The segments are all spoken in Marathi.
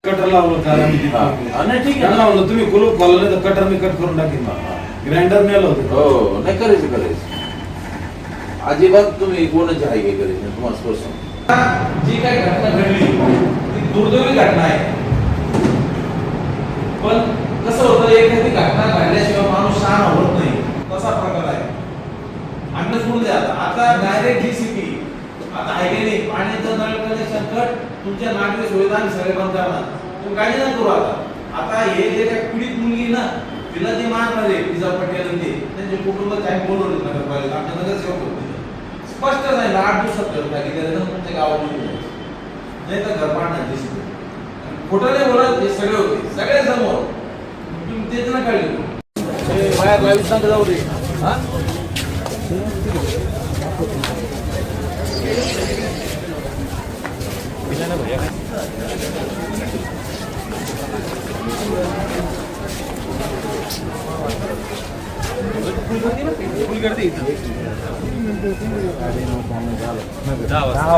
कटर लावलं का नाही ठीक आहे लावलं तुम्ही कुलूप खोललं तर कटर मी कट करून टाकेन ग्राइंडर नेलं होतं हो नाही करायचं अजिबात तुम्ही कोणाची हाय काय करायचं तुम्हाला स्पष्ट जी काही घटना घडली ती दुर्दैवी घटना आहे पण कसं होतं एखादी घटना घडल्याशिवाय माणूस शहाणा होत नाही तसा प्रकार आहे आणि सोडून द्या आता डायरेक्ट जीसीपी आता आहे की नाही पाण्याचं नळ कनेक्शन कट तुमच्या नागरिक सुविधा आम्ही सगळे बंद करणार तुम्ही काळजी नाही करू आता हे जे काही पीडित मुलगी ना तिला जे मारणार आहे पिझा पटेल त्यांचे कुटुंब काही बोलवलं नगरपालिका आमच्या नगरसेवक होते स्पष्ट नाही 8 दिवसात करता की त्याला तुमच्या गावात नाही तर घर पाडणार दिसत खोटं नाही बोलत हे सगळे होते सगळे समोर तुम्ही तेच ना काळजी बाहेर लावीत नका जाऊ दे हा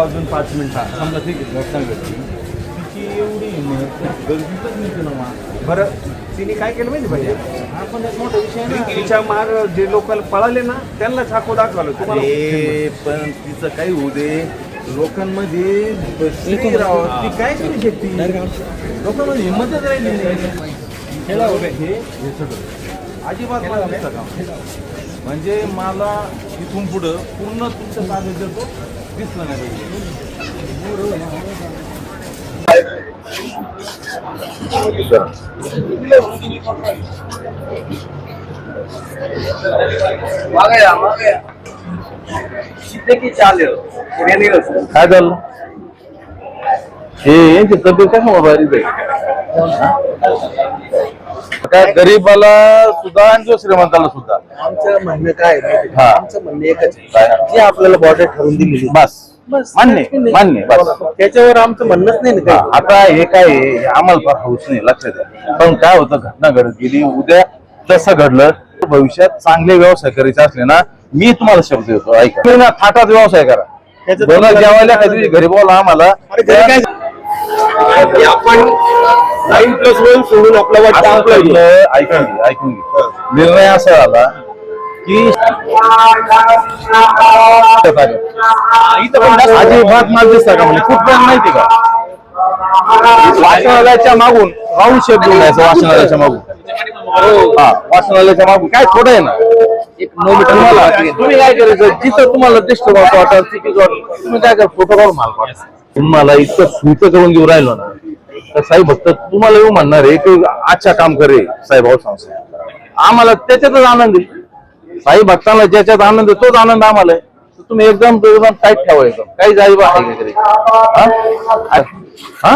अजून 5 मिनिटं समजा ठीक आहे घटना घडली तिची एवढी गरजेचंच नव्हती ना बरं तिने काय केलं माहिती पाहिजे हा पण एक मोठा विषय ना तिच्या माग जे लोक पळाले ना त्यांना छाको दाखवलं तुम्हाला पण तिचं काही होऊ दे लोकांमध्ये ती काय करू शकते लोकांमध्ये हिंमतच राहिली नाही हे सगळं अजिबात म्हणजे मला इथून पुढं पूर्ण तुमचं साधन देतो दिसलं नाही काय झालं हे तब्येत काय मोबाईल काय गरीबाला सुद्धा आणि जो श्रीमंताला सुद्धा आमचं म्हणणं काय आमचं म्हणणं एकच आहे जे आपल्याला बॉर्डर ठरवून दिलेली बस मान्य बस त्याच्यावर आमचं म्हणणंच नाही ना काय आता हे काय आहे, आम्हाला फार हौस नाही लक्षात द्या पण काय होतं घटना घडत गेली उद्या तसं घडलं भविष्यात चांगले व्यवसाय करायचे असले ना मी तुम्हाला शब्द देतो ऐका तुम्ही ना थाटात व्यवसाय करा जेवायला काहीतरी घरी बोला आम्हाला आपण 9+1 सोडून आपला ऐकून घे निर्णय असा झाला की अजिबात माल दिसता का म्हणजे कुठपर्यंत माहिती का वाचनालयाच्या मागून राऊंड शेप घेऊन यायचं वाचनालयाच्या मागून हा वाचनालयाच्या मागून काय थोडं आहे ना तुम्ही काय करायचं जिथं तुम्हाला डिस्टर्बन्स वाटत तुम्ही काय करा फोटो काढून माल पाठवा तुम्हाला इतकं सुट करून देऊ राहिलो ना तर साहेब फक्त तुम्हाला येऊ म्हणणार आहे की अच्छा काम करे साहेब संस्था आम्हाला त्याच्यातच आनंद आहे साई भक्तांना ज्याच्यात आनंद आहे तोच आनंद आम्हाला आहे तुम्ही एकदम टाईट ठेवा एकदम काही जाईबा आहे का हा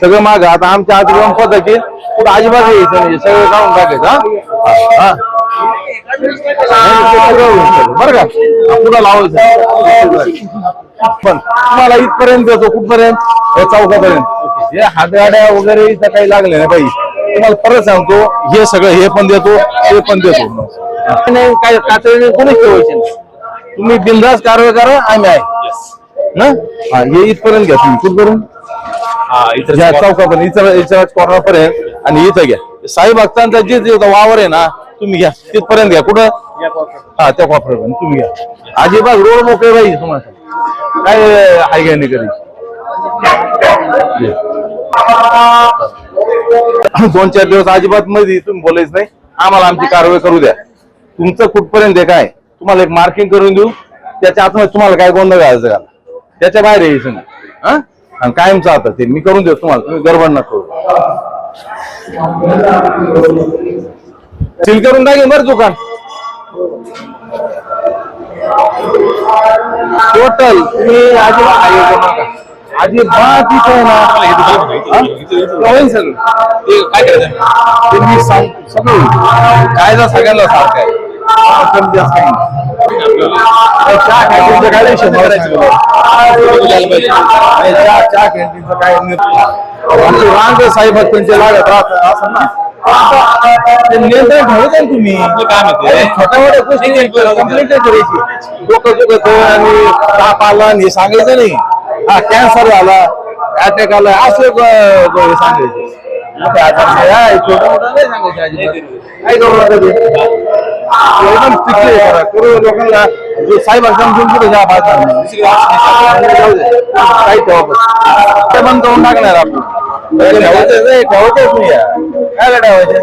सगळं माग आता आमच्या आत जाऊन पद की पुढे अजिबात यायचं म्हणजे सगळं जाऊन टाकायचं बरं का पुढे लावायचं पण तुम्हाला इथपर्यंत येतो कुठपर्यंत चौकापर्यंत हे हातगाड्या वगैरे इथं काही लागले नाही पाहिजे तुम्हाला परत सांगतो हे सगळं हे पण देतो ते पण देतो नाही काय कातडीने कोणीच ठेवायचे नाही तुम्ही बिनधास्त कारवाई करा आम्ही आहे ना हा हे इथपर्यंत घ्या तुम्ही कुठपर्यंत घ्या चौकापर्यंत इथं कॉर्नरपर्यंत आणि इथं घ्या साई भक्तांचा जे वावर आहे ना तुम्ही घ्या तिथपर्यंत घ्या कुठं हा त्या कॉर्नरपर्यंत तुम्ही घ्या अजिबात रोड मोकळे पाहिजे तुम्हाला काय हाय काय नाही कधी 2-4 दिवस अजिबात मध्ये तुम्ही बोलायच नाही आम्हाला आमची कारवाई करू द्या तुमचं कुठपर्यंत आहे काय तुम्हाला एक मार्किंग करून देऊ त्याच्या आतमध्ये तुम्हाला काय गोंधळ घालायचं का त्याच्या बाहेर यायचं नाही आणि कायमचं आता ते मी करून देतो तुम्हाला तुम्ही गडबड नका करू सील करून टाकेल बरं दुकान टोटल तुम्ही अजिबात इथे आहे ना सगळं सगळं कायदा सगळ्यांना सारखं आहे कमी जास्त चहा कॅन्टीनचं काय विषय चहा कॅन्टीनचं काय रांग साहेब त्यांचे लागत राहत असं ना नियंत्रण ठेवत आहे तुम्ही काय म्हणते छोट्या मोठ्या गोष्टी कंप्लेंट करायची डोकं दुखत आणि ताप आला हे सांगायचं नाही हा कॅन्सर झाला अटॅक आलाय असं सांगायचं. मोठे आजार आहे, छोटं मोठं नाही सांगायचं अजिबात. काय करू नका ते. एकदम स्ट्रिक्ट करा. करू लोकांना जो साहेब समजून पुढे जा बाजार काही ठेवा ते बंद करून टाकणार आपण. ठेवायचं नाही, ठेवायचंच नाही यार. काय ठेवायचं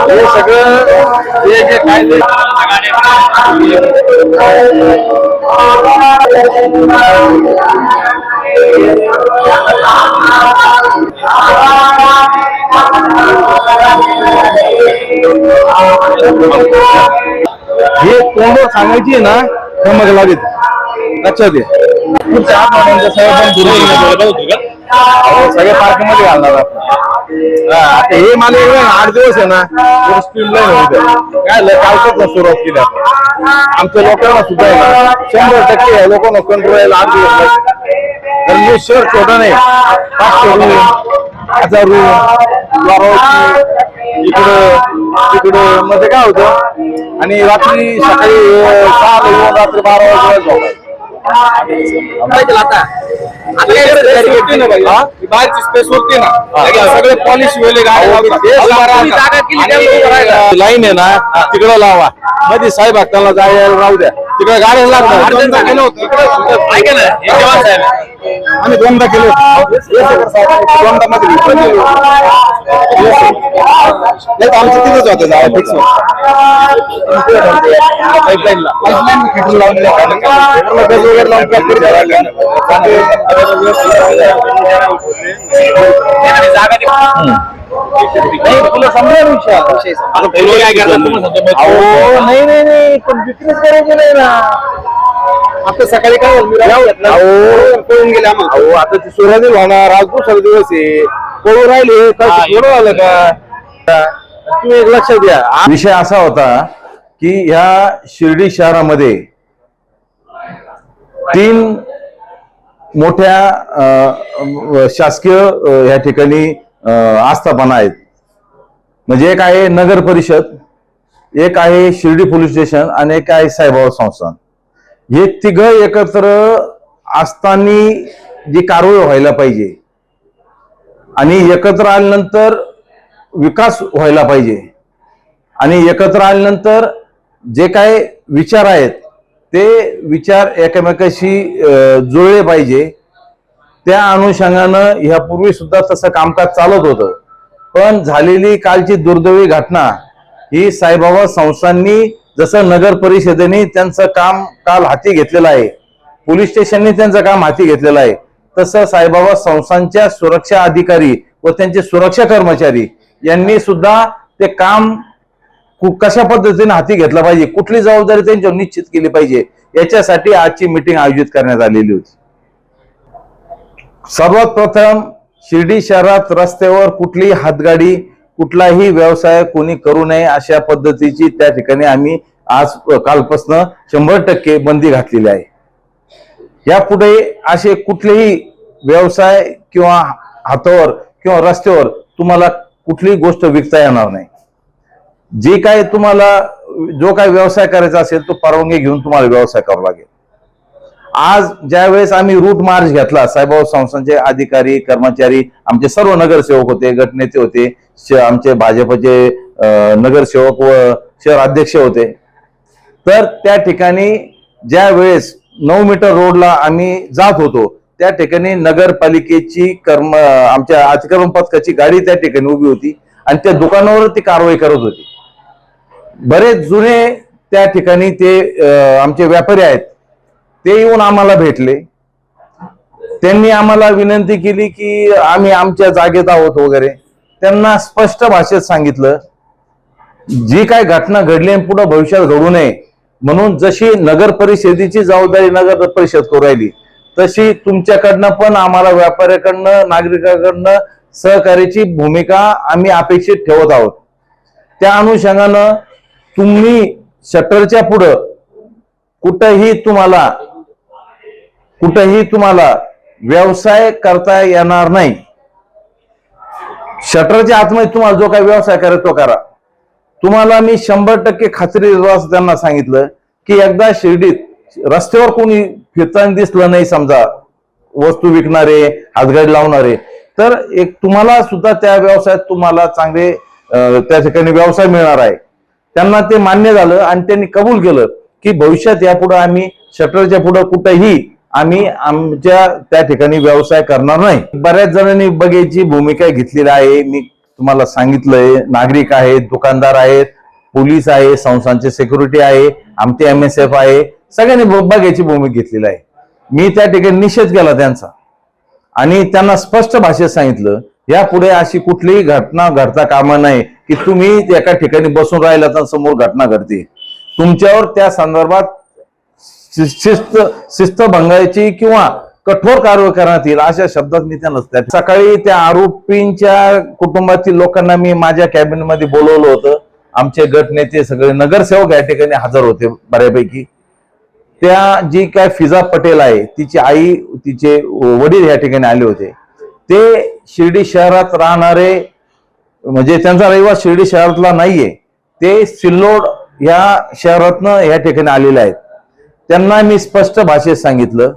हे सगळं हे जे कायदे हे तोंड सांगायची ना मग लागेल लक्षात घे. सगळ्या पार्क मध्ये घालणार आपण. आता हे मला 8 दिवस आहे ना स्पीड लाईन होते काय कालपासून सुरुवात केली आपण. आमच्या लोकांना सुद्धा 100% लोकांना कंट्रोल यायला 8 दिवस लागले. कारण हे शहर छोटं नाही. 500 रूम 1000 रूम इकडं तिकडं मध्ये काय होतं आणि रात्री सकाळी 6 येऊन रात्री 12 वाजता झोपायचं. बाहेरची स्पेस होती ना सगळे पॉलिश वेले लाईन आहे ना तिकडं लावा. मध्ये साहेब भक्तांना जायला राहू द्या. तिकडे गाड्या लागणार. केलं होतं आम्ही 2दा केलं होतं. 2दा मध्ये आमचं तिथंच होतं जावं फिक्स पाईपलाईनला वगैरे लावून नाही पण विक्रीच करायची नाही ना. आता सकाळी काय पळून गेले आम्हाला. आता ते सुरुवाती होणार आज दुसरा दिवस आहे. पळून राहिले थोडं आलं का तुम्ही एक लक्षात द्या. विषय असा होता की ह्या शिर्डी शहरामध्ये 3 मोठ्या शासकीय या ठिकाणी आस्थापना आहेत. म्हणजे एक आहे नगर परिषद, एक आहे शिर्डी पोलीस स्टेशन आणि एक आहे साईबाबा संस्थान. हे 3 एकत्र असताना जी कारवाई व्हायला पाहिजे आणि एकत्र आल्यानंतर विकास व्हायला पाहिजे आणि एकत्र आल्यानंतर जे काय विचार आहेत ते विचार एकमेकाशी जुळले पाहिजे. त्या अनुषंगानं ह्यापूर्वी सुद्धा तसं कामकाज चालत होतं. पण झालेली कालची दुर्दैवी घटना ही साईबाबा संस्थांनी जसं नगर परिषदेने त्यांचं काम काल हाती घेतलेलं आहे, पोलीस स्टेशनने त्यांचं काम हाती घेतलेलं आहे, तसं साईबाबा संस्थांच्या सुरक्षा अधिकारी व त्यांचे सुरक्षा कर्मचारी यांनी सुद्धा ते काम कशा पद्धतीने हाती घेतलं पाहिजे, कुठली जबाबदारी त्यांच्यावर निश्चित केली पाहिजे, याच्यासाठी आजची मीटिंग आयोजित करण्यात आलेली होती. सर्वात प्रथम शिर्डी शहरात रस्त्यावर कुठलीही हातगाडी कुठलाही व्यवसाय कोणी करू नये अशा पद्धतीची त्या ठिकाणी आम्ही आज कालपासून 100% बंदी घातलेली आहे. यापुढे असे कुठलेही व्यवसाय किंवा हातावर किंवा रस्त्यावर तुम्हाला कुठलीही गोष्ट विकता येणार नाही. जे काय तुम्हाला जो काय व्यवसाय करायचा असेल तो परवानगी घेऊन तुम्हाला व्यवसाय करावा लागेल. आज ज्यावेळेस आम्ही रूट मार्च घेतला, साईबाबा संस्थांचे अधिकारी कर्मचारी आमचे सर्व नगरसेवक होते, गटनेते होते, आमचे भाजपचे नगरसेवक व शहर अध्यक्ष होते. तर त्या ठिकाणी ज्या वेळेस 9 मीटर रोडला आम्ही जात होतो त्या ठिकाणी नगरपालिकेची आमच्या अतिक्रमण पथकाची गाडी त्या ठिकाणी उभी होती आणि त्या दुकानावर ती कारवाई करत होती. बरेच जुने त्या ठिकाणी ते आमचे व्यापारी आहेत ते येऊन आम्हाला भेटले. त्यांनी आम्हाला विनंती केली की आम्ही आमच्या जागेत आहोत वगैरे. त्यांना स्पष्ट भाषेत सांगितलं जी काय घटना घडली आणि पुढे भविष्यात घडू नये म्हणून जशी नगर परिषदेची जबाबदारी नगर परिषद करू राहिली तशी तुमच्याकडनं पण आम्हाला व्यापाऱ्याकडनं नागरिकांकडनं सहकार्याची भूमिका आम्ही अपेक्षित ठेवत आहोत. त्या अनुषंगानं तुम्ही शटरच्या पुढं कुठंही तुम्हाला व्यवसाय करता येणार नाही. शटरच्या आतमध्ये तुम्हाला जो काही व्यवसाय करायचा तो करा. तुम्हाला मी 100% खात्री त्यांना सांगितलं की एकदा शिर्डीत रस्त्यावर कोणी फिरताना दिसलं नाही समजा वस्तू विकणारे, हातगाडी लावणारे, तर एक तुम्हाला सुद्धा त्या व्यवसायात तुम्हाला चांगले त्या ठिकाणी व्यवसाय मिळणार आहे. त्यांना ते मान्य झालं आणि त्यांनी कबूल केलं की भविष्यात यापुढे आम्ही शटरच्या पुढे कुठेही आम्ही आमच्या त्या ठिकाणी व्यवसाय करणार नाही. बऱ्याच जणांनी बघायची भूमिका घेतलेली आहे. मी तुम्हाला सांगितलंय, नागरिक आहेत, दुकानदार आहेत, पोलीस आहे, संस्थांचे सिक्युरिटी आहे, आमचे MSF आहे, सगळ्यांनी बघायची भूमिका घेतलेली आहे. मी त्या ठिकाणी निषेध केला त्यांचा आणि त्यांना स्पष्ट भाषेत सांगितलं यापुढे अशी कुठलीही घटना घडता कामा नये की तुम्ही एका ठिकाणी बसून राहिला तर समोर घटना घडते, तुमच्यावर त्या संदर्भात शिस्तभंगाची किंवा कठोर कारवाई करण्यात येईल अशा शब्दात मी त्यांना सकाळी त्या आरोपींच्या कुटुंबातील लोकांना मी माझ्या कॅबिन मध्ये बोलवलं होतं. आमचे गट नेते सगळे नगरसेवक या ठिकाणी हजर होते बऱ्यापैकी. त्या जी काय फिजा पटेल आहे तिची आई, तिचे वडील या ठिकाणी आले होते. ते शिर्डी शहरात राहणारे, म्हणजे त्यांचा रहिवास शिर्डी शहरातला नाहीये, ते सिल्लोड या शहरातनं या ठिकाणी आलेले आहेत. त्यांना मी स्पष्ट भाषेत सांगितलं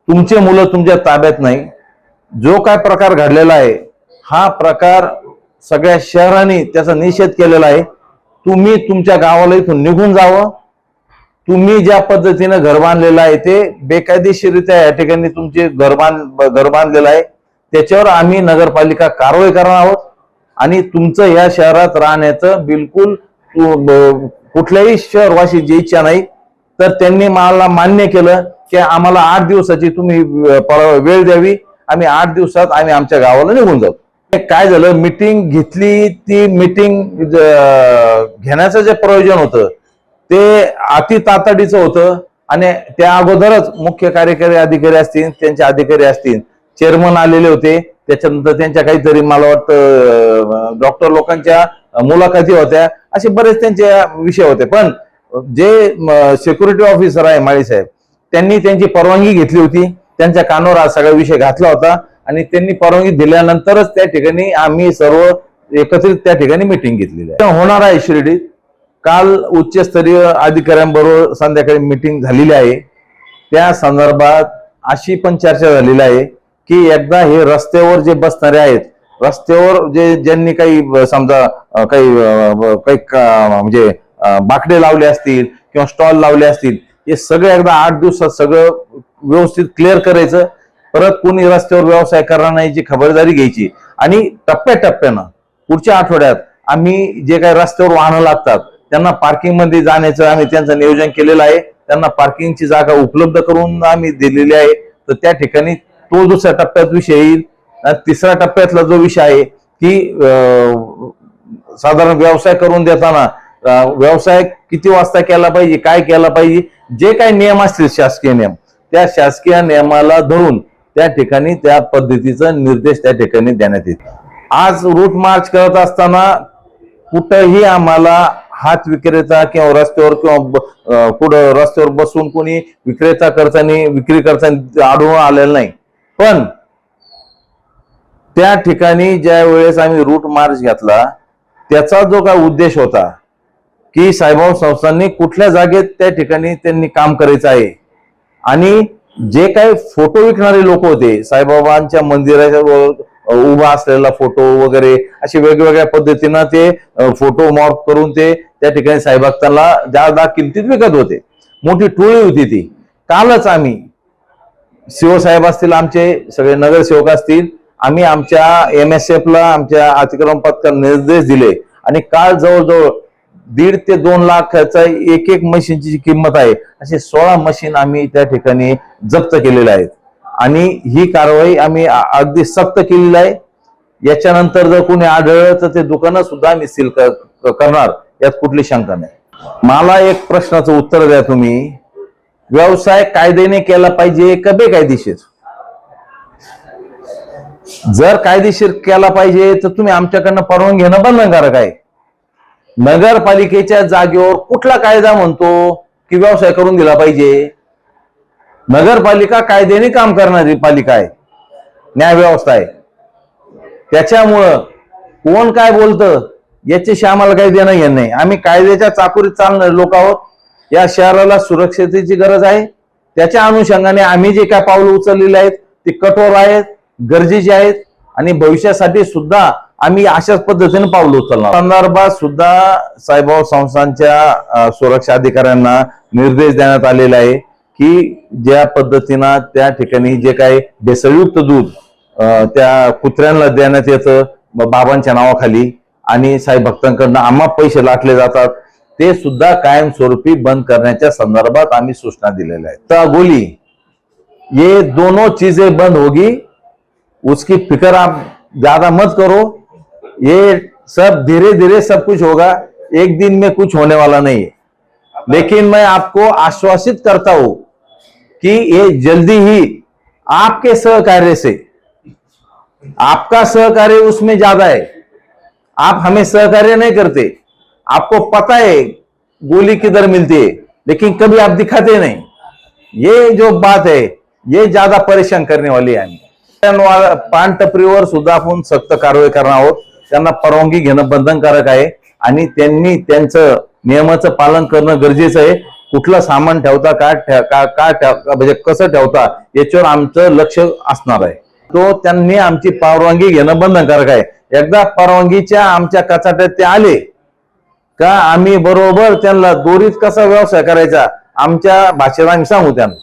तुमचे मुलं तुमच्या ताब्यात नाही. जो काय प्रकार घडलेला आहे हा प्रकार सगळ्या शहराने त्याचा निषेध केलेला आहे. तुम्ही तुमच्या गावाला इथून निघून जावं. तुम्ही ज्या पद्धतीनं घर बांधलेलं आहे ते बेकायदेशीररित्या या ठिकाणी तुमचे घर बांधलेलं आहे, त्याच्यावर आम्ही नगरपालिका कारवाई करणार आहोत आणि तुमचं या शहरात राहण्याचं बिलकुल कुठल्याही शहरवासीची इच्छा नाही. तर त्यांनी मला मान्य केलं की आम्हाला 8 दिवसाची तुम्ही वेळ द्यावी, आम्ही 8 दिवसात आम्ही आमच्या गावाला निघून जाऊ. काय झालं, मीटिंग घेतली. ती मीटिंग घेण्याचं जे प्रयोजन होतं ते अति तातडीचं होतं आणि त्या अगोदरच मुख्य कार्यकारी अधिकारी असतील, त्यांचे अधिकारी असतील, चेअरमन आलेले होते. त्याच्यानंतर त्यांच्या काहीतरी मला वाटतं डॉक्टर लोकांच्या मुलाखती होत्या, असे बरेच त्यांचे विषय होते. पण जे सिक्युरिटी ऑफिसर आहे माळी साहेब, त्यांनी त्यांची परवानगी घेतली होती. त्यांच्या कानावर हा सगळा विषय घातला होता आणि त्यांनी परवानगी दिल्यानंतरच त्या ठिकाणी आम्ही सर्व एकत्रित त्या ठिकाणी मीटिंग घेतलेली आहे. होणार आहे शिर्डीत. काल उच्चस्तरीय अधिकाऱ्यांबरोबर संध्याकाळी मीटिंग झालेली आहे. त्या संदर्भात अशी पण चर्चा झालेली आहे की एकदा हे रस्त्यावर जे बसणारे आहेत, रस्त्यावर जे ज्यांनी काही समजा काही म्हणजे बाकडे लावले असतील किंवा स्टॉल लावले असतील, हे सगळे एकदा 8 दिवसात सगळं व्यवस्थित क्लिअर करायचं. परत कोणी रस्त्यावर व्यवसाय करणार नाही याची खबरदारी घ्यायची आणि टप्प्याटप्प्यानं पुढच्या आठवड्यात आम्ही जे काही रस्त्यावर वाहनं लागतात त्यांना पार्किंग मध्ये जाण्याचं आम्ही त्यांचं नियोजन केलेलं आहे. त्यांना पार्किंगची जागा उपलब्ध करून आम्ही दिलेली आहे. तर त्या ठिकाणी तो दुसऱ्या टप्प्यात विषय येईल. तिसऱ्या टप्प्यातला जो विषय आहे की साधारण व्यवसाय करून देताना व्यवसाय किती वाजता केला पाहिजे, काय केला पाहिजे, जे काही नियम असतील शासकीय नियम, त्या शासकीय नियमाला धरून त्या ठिकाणी त्या पद्धतीचा निर्देश त्या ठिकाणी देण्यात येईल. आज रूट मार्च करत असताना कुठंही आम्हाला हात विक्रेता किंवा रस्त्यावर किंवा पुढं रस्त्यावर बसून कोणी विक्रेता करताना विक्री करताना आढळून आलेलं नाही. पण त्या ठिकाणी ज्या वेळेस आम्ही रूट मार्च घेतला त्याचा जो काय उद्देश होता की साईबाबा संस्थांनी कुठल्या जागेत त्या ठिकाणी त्यांनी काम करायचं आहे आणि जे काही फोटो विकणारे लोक होते, साईबाबांच्या मंदिराच्या उभा असलेला फोटो वगैरे असे वेगवेगळ्या पद्धतीनं ते फोटो मॉर्फ करून ते त्या ठिकाणी साईभक्तांना जादा किमतीत विकत होते. मोठी टोळी होती ती. कालच आम्ही शिवसाहेब असतील, आमचे सगळे नगरसेवक असतील, आम्ही आमच्या MSF ला आमच्या अतिक्रमण पथकाला निर्देश दिले आणि काल जवळजवळ 1.5 ते 2 लाखाचा एक मशीनची जी किंमत आहे असे 16 मशीन आम्ही त्या ठिकाणी जप्त केलेल्या आहेत आणि ही कारवाई आम्ही अगदी सक्त केलेली आहे. याच्यानंतर जर कोणी आढळलं तर ते दुकानं सुद्धा आम्ही सील करणार, यात कुठली शंका नाही. मला एक प्रश्नाचं उत्तर द्या तुम्ही, व्यवसाय कायद्याने केला पाहिजे का बेकायदेशीर? जर कायदेशीर केला पाहिजे तर तुम्ही आमच्याकडनं परवानगी घेणं बंधनकारक आहे. नगरपालिकेच्या जागेवर कुठला कायदा म्हणतो की व्यवसाय करून दिला पाहिजे? नगरपालिका कायद्याने काम करणारी पालिका आहे, न्याय व्यवस्था आहे. त्याच्यामुळं कोण काय बोलतं याच्याशी आम्हाला काही देणं घेणं नाही. आम्ही कायद्याच्या चाकोरीत चालणारे लोक आहोत. या शहराला सुरक्षिततेची गरज आहे. त्याच्या अनुषंगाने आम्ही जे काय पावलं उचललेले आहेत ती कठोर आहेत, गरजेची आहेत आणि भविष्यासाठी सुद्धा आम्ही अशाच पद्धतीने पावलं उचलणार. संदर्भात सुद्धा साईबाबा संस्थांच्या सुरक्षा अधिकाऱ्यांना निर्देश देण्यात आलेला आहे की ज्या पद्धतीनं त्या ठिकाणी जे काही भेसळयुक्त दूध त्या कुत्र्यांना देण्यात येतं बाबांच्या नावाखाली आणि साई भक्तांकडनं आम्हा पैसे लाटले जातात, ते सुद्धा कायमस्वरूपी बंद करण्याच्या संदर्भात आम्ही सूचना दिलेल्या आहेत. तर गोली ये दोनों चीजें बंद होगी, उसकी फिक्र आप ज्यादा मत करो. ये सब धीरे धीरे सब कुछ होगा, एक दिन में कुछ होने वाला नहीं है. लेकिन मैं आपको आश्वासित करता हूं कि ये जल्दी ही आपके सहकार्य से, आपका सहकार्य उसमें ज्यादा है, आप हमें सहकार्य नहीं करते, आपको पता है गोली किधर मिलती है लेकिन कभी आप दिखाते नहीं. ये जो बात है ये ज्यादा परेशान करने वाली आहे. पान टपरीवर सुद्धा आपण सक्त कारवाई करणार आहोत. त्यांना परवानगी घेणं बंधनकारक आहे आणि त्यांनी त्यांचं नियमाचं पालन करणं गरजेचं आहे. कुठलं सामान ठेवता म्हणजे कसं ठेवता याच्यावर आमचं लक्ष असणार आहे. तो त्यांनी आमची परवानगी घेणं बंधनकारक आहे. एकदा परवानगीच्या आमच्या कचाट्यात ते आले का आम्ही बरोबर त्यांना दोरीत कसा व्यवसाय करायचा आमच्या भाषेत आम्ही सांगू त्यांना.